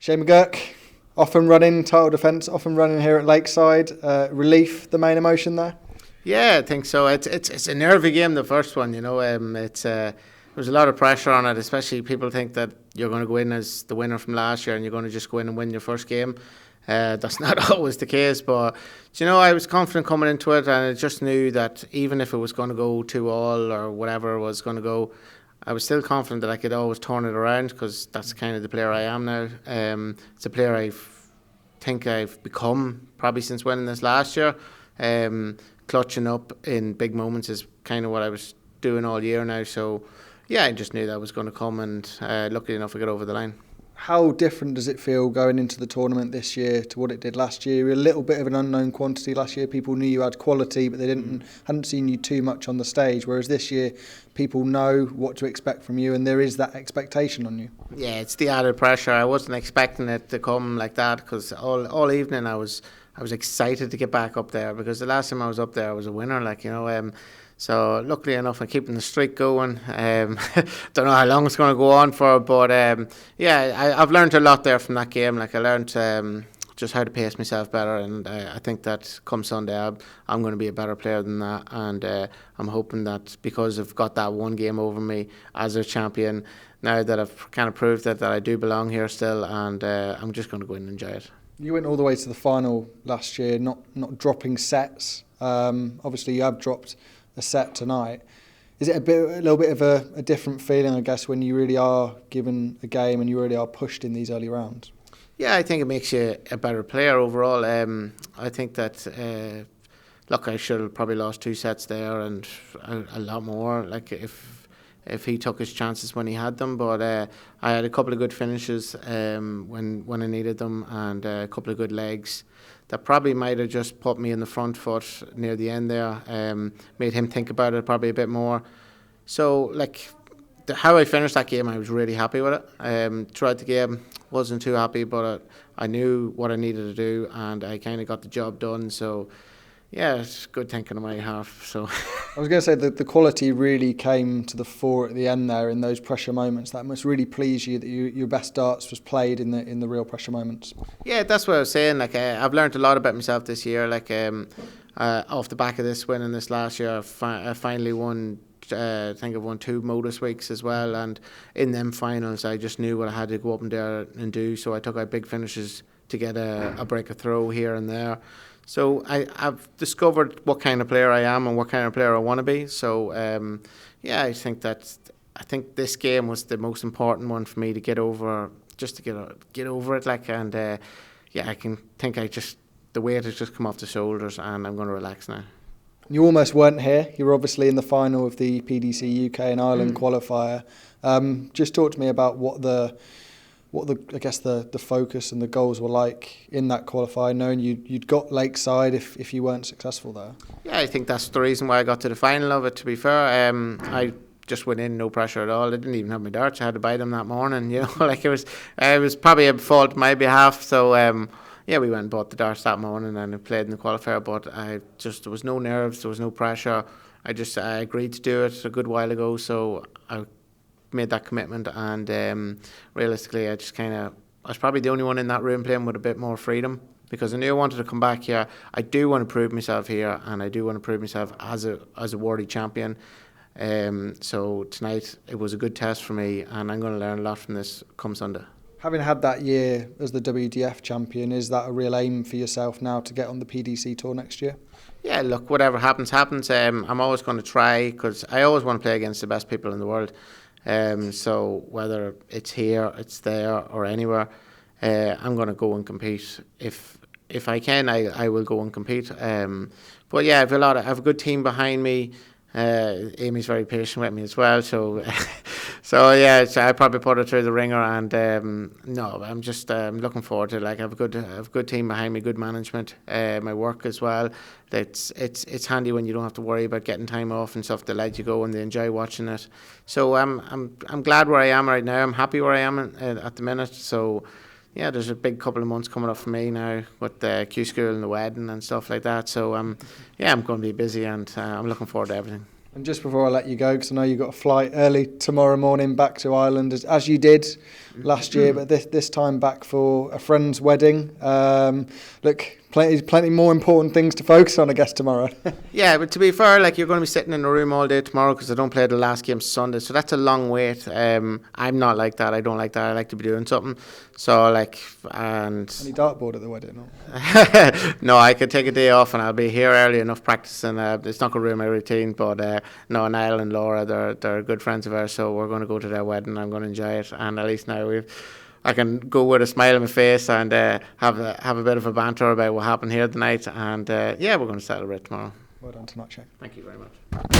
Shane McGuirk, off and running, title defence, off and running here at Lakeside. Relief, the main emotion there? Yeah, I think so. It's a nervy game, the first one. There's a lot of pressure on it, especially people think that you're going to go in as the winner from last year and you're going to just go in and win your first game. That's not always the case, but I was confident coming into it, and I just knew that even if it was going to go 2-2 or whatever it was going to go, I was still confident that I could always turn it around, because that's kind of the player I am now. It's a player think I've become probably since winning this last year. Clutching up in big moments is kind of what I was doing all year now. So yeah, I just knew that was going to come, and luckily enough I got over the line. How different does it feel going into the tournament this year to what it did last year? You're a little bit of an unknown quantity last year. People knew you had quality, but they hadn't seen you too much on the stage. Whereas this year, people know what to expect from you, and there is that expectation on you. Yeah, it's the added pressure. I wasn't expecting it to come like that, because all evening I was excited to get back up there, because the last time I was up there I was a winner. So luckily enough, I'm keeping the streak going. Don't know how long it's going to go on for, but I've learned a lot there from that game. I learned just how to pace myself better, and I think that come Sunday I'm going to be a better player than that, and I'm hoping that because I've got that one game over me as a champion, now that I've kind of proved that I do belong here still, and I'm just going to go in and enjoy it. You went all the way to the final last year, not dropping sets. Obviously you have dropped a set tonight. Is it a little bit of a different feeling, I guess, when you really are given a game and you really are pushed in these early rounds? Yeah, I think it makes you a better player overall. I think that, I should have probably lost 2 sets there, and a lot more, if he took his chances when he had them. But I had a couple of good finishes when I needed them, and a couple of good legs that probably might have just put me in the front foot near the end there, made him think about it probably a bit more. So, how I finished that game, I was really happy with it. Throughout the game, wasn't too happy, but I knew what I needed to do, and I kind of got the job done. So, yeah, it's good thinking on my half. So I was going to say that the quality really came to the fore at the end there in those pressure moments. That must really please you that your best darts was played in the real pressure moments. Yeah, that's what I was saying. I've learned a lot about myself this year. Off the back of this win in this last year, I finally won. I think I've won 2 modus weeks as well, and in them finals I just knew what I had to go up and there and do. So I took out big finishes to get a break, a throw here and there. So I've discovered what kind of player I am and what kind of player I want to be. So I think this game was the most important one for me to get over, just to get over it. I can think the weight has just come off the shoulders, and I'm going to relax now. You almost weren't here. You were obviously in the final of the PDC UK and Ireland qualifier. Just talk to me about what the focus and the goals were like in that qualifier, knowing you'd got Lakeside if you weren't successful there. Yeah, I think that's the reason why I got to the final of it, to be fair. I just went in, no pressure at all. I didn't even have my darts. I had to buy them that morning, it was probably a fault on my behalf. So we went and bought the darts that morning and I played in the qualifier, but there was no nerves, there was no pressure. I agreed to do it a good while ago, so I made that commitment, and realistically I was probably the only one in that room playing with a bit more freedom, because I knew I wanted to come back here. I do want to prove myself here, and I do want to prove myself as a worthy champion. So tonight it was a good test for me, and I'm going to learn a lot from this come Sunday. Having had that year as the WDF champion, is that a real aim for yourself now to get on the PDC tour next year? Yeah, look, whatever happens. I'm always going to try, because I always want to play against the best people in the world. So whether it's here, it's there, or anywhere, I'm going to go and compete. If I can, I will go and compete. But yeah, I have a good team behind me. Amy's very patient with me as well. So I probably put her through the ringer. And I'm just looking forward to it. I have a good team behind me, good management. My work as well. It's handy when you don't have to worry about getting time off and stuff. They let you go and they enjoy watching it. So I'm glad where I am right now. I'm happy where I am at the minute. So yeah, there's a big couple of months coming up for me now with the Q school and the wedding and stuff like that. So I'm going to be busy, and I'm looking forward to everything. And just before I let you go, because I know you've got a flight early tomorrow morning back to Ireland, as you did last year, but this time back for a friend's wedding. Look, plenty more important things to focus on, I guess, tomorrow. Yeah, but to be fair, like, you're going to be sitting in a room all day tomorrow because I don't play the last game Sunday, so that's a long wait. I'm not like that. I don't like that. I like to be doing something. So, like, and Any dartboard at the wedding? Or? no, I could take a day off and I'll be here early enough practicing. It's not going to ruin my routine, but no, Niall and Laura, they're good friends of ours, so we're going to go to their wedding. I'm going to enjoy it, and at least now I can go with a smile on my face and have a bit of a banter about what happened here tonight, and yeah, we're going to celebrate tomorrow. Well done tonight, Shane. Thank you very much.